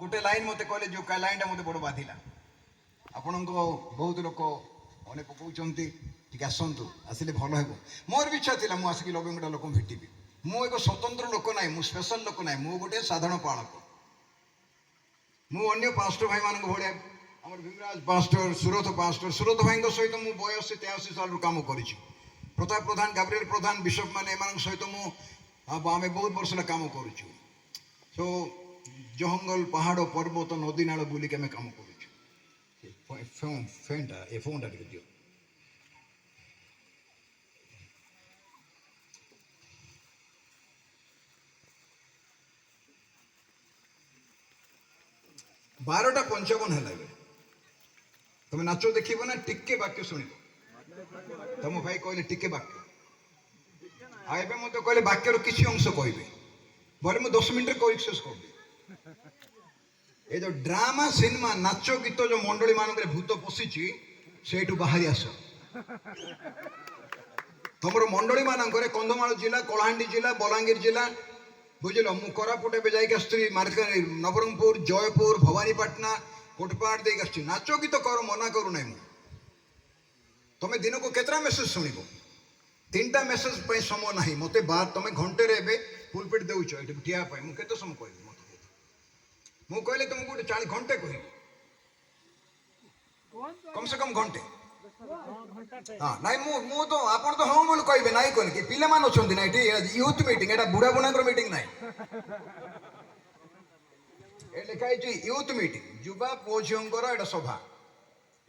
गोटे लाइन मत कहले जो लाइन मत बड़ बाधिला आपण बहुत लोक मन पकाउंट टे आसतु आसिले भल हे मोर भी इच्छा थी मुझे लबेगुड़ा लोक भेटी मु एक स्वतंत्र लोक ना मु स्पेशल लोक ना मु गोटे साधारण पालक मुझे पास्टर भाई मान भाया आम भीमराज पास्टर सुरथ भाई सहित मु 82-83 साल कम कर प्रताप प्रधान गाब्रिएल प्रधान बिशप मान एम सहित आम बहुत वर्ष कम कर सो जंगल पहाड़ पर्वत नदी नाल बुलिक आम कम कर फोनटा दियो 12:55 है तुम नाच देख ना टिके वाक्य शुण तुम भाई कहले टिके वाक्य आबे मत कहले वाक्यर किसी अंश कहे बोले मुझे 10 मिनट कह शेष कर ये जो ड्रामा सिनेमा नाच गीत जो मंडली मान भूत पशिची से बाहरी आस तुम मंडली मान कंधमाल जिला कलाहांडी जिला बलांगीर जिला बुझल मु कोरापुट जाइए नवरंगपुर जयपुर भवानीपाटना कोटपाड़ देख आस नाच गीत कर मना करूना तुम्हें दिन को केतरा मेसेज शुण 3टा मेसेज समय ना मत तुम घंटे पुलपिट देच ये ठियापाई मुझे समय कह मु कहले तुमको गोटे 40 घंटे कह कम से कम घंटे हाँ नाई मु तो आप तो हाँ बोल कहे ना कहले कि पिले मान अच्छा ना ये यूथ मीटिंग एटा बुढ़ा बुढ़ा मीटिंग ना लिखाई यूथ मीटिंग युवा पुओ झीर एटा सभा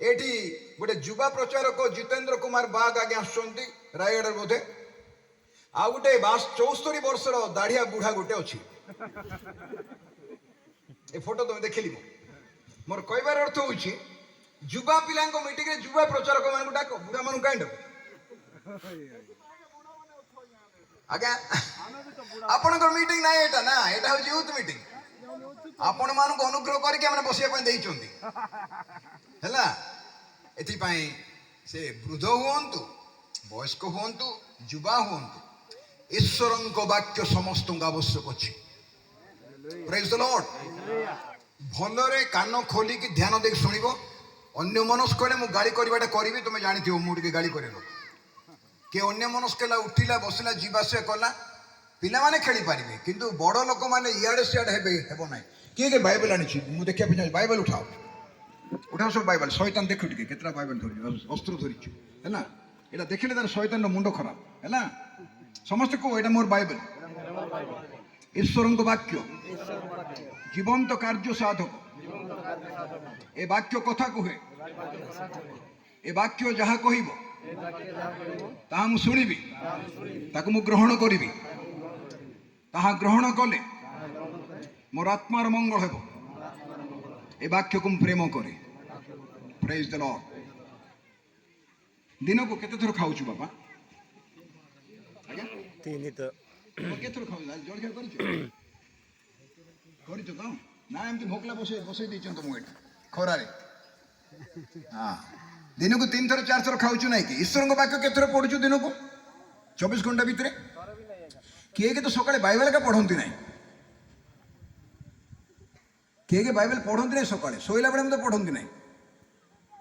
एटी गोटे युवा प्रचारक जितेंद्र कुमार बाग आगे आसुँच रायगढ़ बोधे आ गोटे 74 वर्षर दाढ़िया बुढ़ा गोटे अच्छी ए फोटो तुम देख ली मोर कहबार अर्थ हूँ युवा पिला मीटिंग युवा प्रचारक मान डाक बुढ़ा मान कहीं डाक आज्ञा आपण मीटिंग ना यहाँ ना यहाँ हूँ यूथ मीटिंग आपण मान अनुग्रह करके बसवाई है एथिपाई से वृद्ध हुंतु वयस्क हुंतु युवा हुंतु ईश्वर वाक्य समस्त आवश्यक अच्छी प्रेज द लॉर्ड भलरे कान खोलिकी ध्यान देख शुण अन्य मनस्क मु गाड़ी करवाटा करी तुम जानी मुझे गाड़ी कर किए अन्य मनस्क उठिला बसला जीवाशा कला पिला माने खेली पारे किंतु बड़ लोक मैंने इे सियाड़े हे ना किए बाइबल आनी मुझे देखा बाइबल उठाओ उठाओ सब बाइबल शैतान देखु टे केतरा बाइबल धरी अस्त्र धरी है ना यहाँ देखिले तार शैतान मुंड खराब है ना समस्त को यहाँ मोर बाइबल ईश्वर वाक्य जीवंत कार्य साधक ए वाक्य कथा कहे ए वाक्य जहाँ कह ताहा मु शुणिबी ताकु मु ग्रहण करी ताहा ग्रहण कले मोर आत्मार मंगल हेब ए वाक्य को प्रेम करे प्रेज द लॉर्ड दिन को केते थर खाऊछु बाबा आज्ञा 3 तो केते थर खाऊ जलखिया करिछु तो ना एमती भोकला बसई देछन तो मुएटा खरारे हां दिन को 3 थर 4 थर खाऊछु नाही कि ईश्वर वाक्य केते थर पढुछु दिन को 24 घंटा भितरे किए के तो सकाळे बाइबल का पढंती नाही किए बाइबल पढ़ती ना सकाଳେ शोला बेले मतलब पढ़ती ना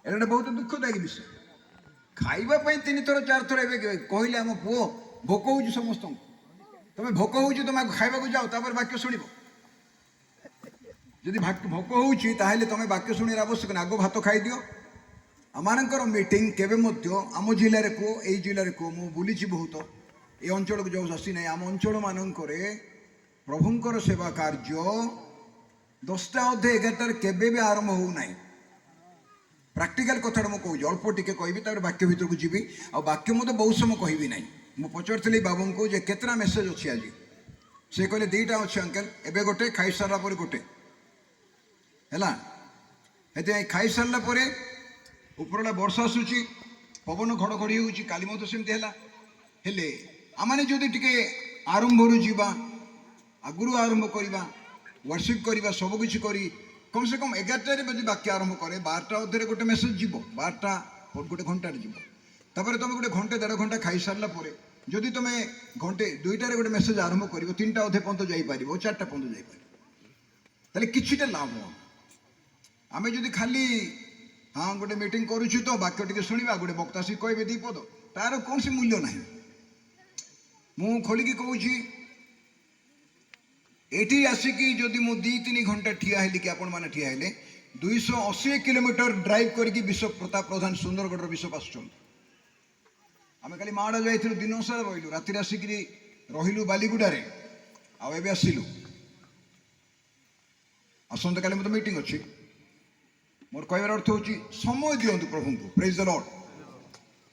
एटा बहुत दुखदायी विषय खावाई 3 थर 4 थर कहले आम पुओ भोक हो समस्त तुम भोक हो तुम खावा जाओ तापर वाक्य शुण जदि भोक हो तुम वाक्य शुणर आवश्यक ना आग भात खाई दियो आमर मीटिंग केवे आम जिले को यही जिले को मु बुली बहुत ये अंचल को जो आसी ना आम अंचल मानक प्रभुंकर सेवा कार्य 10टा अधे 11टार केबे भी आरंभ हो ना प्राक्टिकल कथा मुझे कहूँ अल्प टिके कहि वाक्य भीतर को जीवी आ वाक्य मुझे बहुत समय कहबी ना मुझे पचारि बाबू को जे केतना मेसेज अच्छी आज से कहले 2टा अच्छे अंकल एबे गोटे खाई सारा पर गोटे है खाई सारा पर उपरला वर्षा आसूची पवन घड़घड़ी होची काली मत सेमती है आमने जदि टिके आरंभ जीवा आगुरी आरंभ करवा वर्शिप करवा सबकि करी कम से कम 11टार बजे वाक्य आरंभ करे 12टा अधे गोटे मेसेज जीव 12टा गोटे घंटार जीव तापर तुम गोटे घंटे 1.5 घंटा खाई सारा पर जदि तुम घंटे 2टार गोटे मेसेज आरंभ कर 3टा अधे पर्यंत जापर 4टा पर्यंत जापर তাহলে কিছুটা লাভ ଆମେ ଯଦି ଖାଲି ହଁ ଗୋଟେ ମିଟିଂ କରୁଛୁ ତ ବାକ୍ୟ ଟିକେ ଶୁଣିବା ଗୋଟେ ବକ୍ତା ଆସି କହିବେ ଦି ପଦ ତାର କୌଣସି ମୂଲ୍ୟ ନାହିଁ। ମୁଁ ଖୋଲିକି କହୁଛି ଏଠି ଆସିକି ଯଦି ମୁଁ 2-3 ଘଣ୍ଟା ଠିଆ ହେଲି କି ଆପଣମାନେ ଠିଆ ହେଲେ 280 କିଲୋମିଟର ଡ୍ରାଇଭ୍ କରିକି ବିଶ୍ୱ ପ୍ରତାପ ପ୍ରଧାନ ସୁନ୍ଦରଗଡ଼ର ବିଶ୍ୱ ଆସୁଛନ୍ତି। ଆମେ କାଲି ମାଡ଼ ଯାଇଥିଲୁ ଦିନ ସାରା ରହିଲୁ ରାତିରେ ଆସିକିରି ରହିଲୁ ବାଲିଗୁଡ଼ାରେ ଆଉ ଏବେ ଆସିଲୁ। ଆସନ୍ତାକାଲି ମୋତେ ମିଟିଂ ଅଛି। ମୋର କହିବାର ଅର୍ଥ ହେଉଛି ସମୟ ଦିଅନ୍ତୁ ପ୍ରଭୁଙ୍କୁ। ପ୍ରେଜ୍ ଦ ଲର୍ଡ।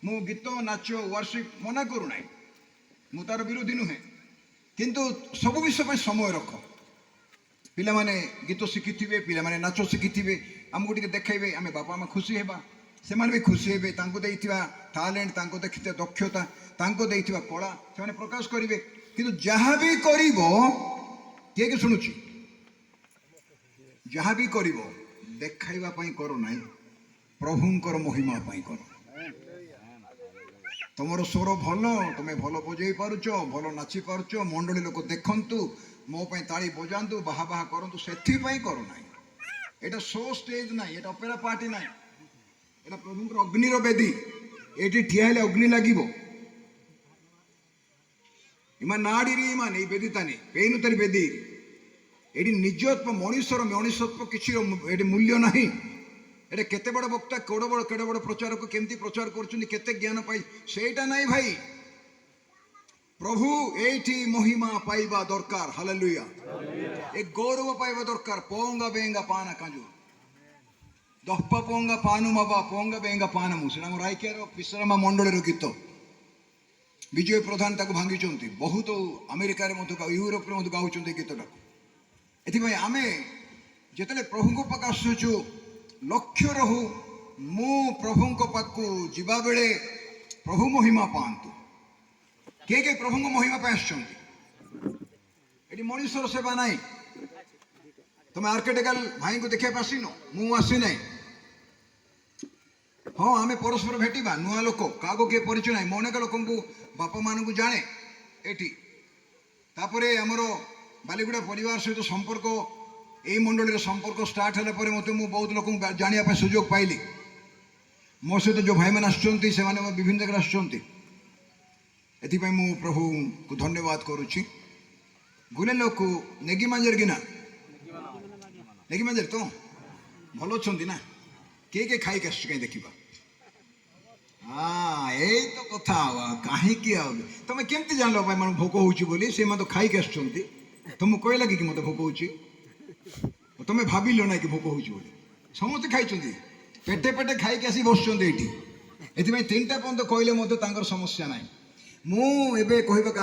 ମୁଁ ଗୀତ ନାଚ ୱାର୍ସିପ୍ ମନା କରୁନାହିଁ, ମୁଁ ତାର ବିରୋଧୀ ନୁହେଁ, କିନ୍ତୁ ସବୁ ବିଷୟ ପାଇଁ ସମୟ ରଖ। ପିଲାମାନେ ଗୀତ ଶିଖିଥିବେ, ପିଲାମାନେ ନାଚ ଶିଖିଥିବେ, ଆମକୁ ଟିକେ ଦେଖାଇବେ, ଆମେ ବାପା ମା ଖୁସି ହେବା, ସେମାନେ ବି ଖୁସି ହେବେ। ତାଙ୍କୁ ଦେଇଥିବା ଟ୍ୟାଲେଣ୍ଟ, ତାଙ୍କୁ ଦେଖିଥିବା ଦକ୍ଷତା, ତାଙ୍କୁ ଦେଇଥିବା କଳା ସେମାନେ ପ୍ରକାଶ କରିବେ। କିନ୍ତୁ ଯାହା ବି କରିବ, କିଏ କିଏ ଶୁଣୁଛି, ଯାହା ବି କରିବ ଦେଖାଇବା ପାଇଁ କର ନାହିଁ, ପ୍ରଭୁଙ୍କର ମହିମା ପାଇଁ କର। ତମର ସ୍ୱର ଭଲ, ତମେ ଭଲ ବଜେଇ ପାରୁଛ, ଭଲ ନାଚି ପାରୁଛ, ମଣ୍ଡଳୀ ଲୋକ ଦେଖନ୍ତୁ, ମୋ ପାଇଁ ତାଳି ବଜାନ୍ତୁ, ବାହା ବାହା କରନ୍ତୁ, ସେଥିପାଇଁ କର ନାହିଁ। ଏଇଟା ଶୋ ଷ୍ଟେଜ୍ ନାହିଁ, ଏଇଟା ଅପେରା ପାର୍ଟି ନାହିଁ, ଏଇଟା ପ୍ରଭୁଙ୍କର ଅଗ୍ନିର ବେଦୀ। ଏଇଠି ଠିଆ ହେଲେ ଅଗ୍ନି ଲାଗିବ। ଇମାନ ନାଡ଼ିରେ ଇମାନ ଏଇ ବେଦୀ ତାନି ପେଇନୁ ତାରି ବେଦୀ। ଏଠି ନିଜତ୍ୱ ମଣିଷର ମଣିଷତ୍ୱ କିଛି ଏଠି ମୂଲ୍ୟ ନାହିଁ। ଏଠି କେତେ ବଡ଼ ବକ୍ତା, କେଡ଼େ ବଡ଼ ପ୍ରଚାରକ କେମିତି ପ୍ରଚାର କରୁଛନ୍ତି, କେତେ ଜ୍ଞାନ ପାଇ, ସେଇଟା ନାହିଁ ଭାଇ। ପ୍ରଭୁ ଏଇଠି ମହିମା ପାଇବା ଦରକାର। ହାଲେଲୁୟା। ଏ ଗୌରବ ପାଇବା ଦରକାର। ପୋଙ୍ଗା ବେଙ୍ଗା ପାନା କାଞ୍ଜୁ ଦପ୍ପା ପୋଙ୍ଗା ପାନୁ ମାବା ପୋଙ୍ଗା ବେଙ୍ଗା ପାନମୁ, ସେଟା ଆମ ରାଇକିଆର ବିଶ୍ରାମା ମଣ୍ଡଳୀର ଗୀତ। ବିଜୟ ପ୍ରଧାନ ତାକୁ ଭାଙ୍ଗିଛନ୍ତି, ବହୁତ ଆମେରିକାରେ ମଧ୍ୟ ୟୁରୋପରେ ମଧ୍ୟ ଗାଉଛନ୍ତି ଏ ଗୀତଟାକୁ। ଏଥିପାଇଁ ଆମେ ଯେତେବେଳେ ପ୍ରଭୁଙ୍କ ପାଖକୁ ଆସୁଛୁ ଲକ୍ଷ୍ୟ ରହୁ, ମୁଁ ପ୍ରଭୁଙ୍କ ପାଖକୁ ଯିବା ବେଳେ ପ୍ରଭୁ ମହିମା ପାଆନ୍ତୁ। କିଏ କିଏ ପ୍ରଭୁଙ୍କ ମହିମା ପାଇଁ ଆସୁଛନ୍ତି? ଏଠି ମଣିଷର ସେବା ନାହିଁ। ତମେ ଆର୍କେଡେକାଲ ଭାଇଙ୍କୁ ଦେଖିବା ପାଇଁ ଆସିନ, ମୁଁ ଆସିନାହିଁ। ହଁ ଆମେ ପରସ୍ପର ଭେଟିବା, ନୂଆ ଲୋକ, କାହାକୁ କିଏ ପରିଚୟ ନାହିଁ। ମୁଁ ଅନେକ ଲୋକଙ୍କୁ ବାପା ମାନଙ୍କୁ ଜାଣେ ଏଠି। ତାପରେ ଆମର ବାଲିଗୁଡ଼ା ପରିବାର ସହିତ ସମ୍ପର୍କ, ଏଇ ମଣ୍ଡଳୀର ସମ୍ପର୍କ ଷ୍ଟାର୍ଟ ହେଲା ପରେ ମୋତେ ମୁଁ ବହୁତ ଲୋକଙ୍କୁ ଜାଣିବା ପାଇଁ ସୁଯୋଗ ପାଇଲି। ମୋ ସହିତ ଯେଉଁ ଭାଇମାନେ ଆସୁଛନ୍ତି ସେମାନେ ବିଭିନ୍ନ ଜାଗାରେ ଆସୁଛନ୍ତି। ଏଥିପାଇଁ ମୁଁ ପ୍ରଭୁଙ୍କୁ ଧନ୍ୟବାଦ କରୁଛି। ଗୁଲେ ଲୋକ ନେଗି ମାଞ୍ଜର କି ନା ନେଗି ମାଞ୍ଜର ତ ଭଲ ଅଛନ୍ତି ନା? କିଏ କିଏ ଖାଇକି ଆସୁଛି କାହିଁ ଦେଖିବା। ହଁ ଏଇ ତ କଥା। କାହିଁକି ଆଉ ତମେ କେମିତି ଜାଣିଲ ଭାଇ ମାନେ ଭୋକ ହଉଛି ବୋଲି? ସେ ମୋତେ ଖାଇକି ଆସୁଛନ୍ତି, ତମକୁ କହିଲା କି ମୋତେ ଭୋକ ହଉଛି? ତମେ ଭାବିଲ ନାଇଁ କି ଭୋକ ହଉଛି ବୋଲି? ସମସ୍ତେ ଖାଇଛନ୍ତି, ପେଟେ ପେଟେ ଖାଇକି ଆସି ବସୁଛନ୍ତି ଏଇଠି। ଏଥିପାଇଁ 3ଟା ପର୍ଯ୍ୟନ୍ତ କହିଲେ ମଧ୍ୟ ତାଙ୍କର ସମସ୍ୟା ନାହିଁ। ମୁଁ ଏବେ କହିବାକୁ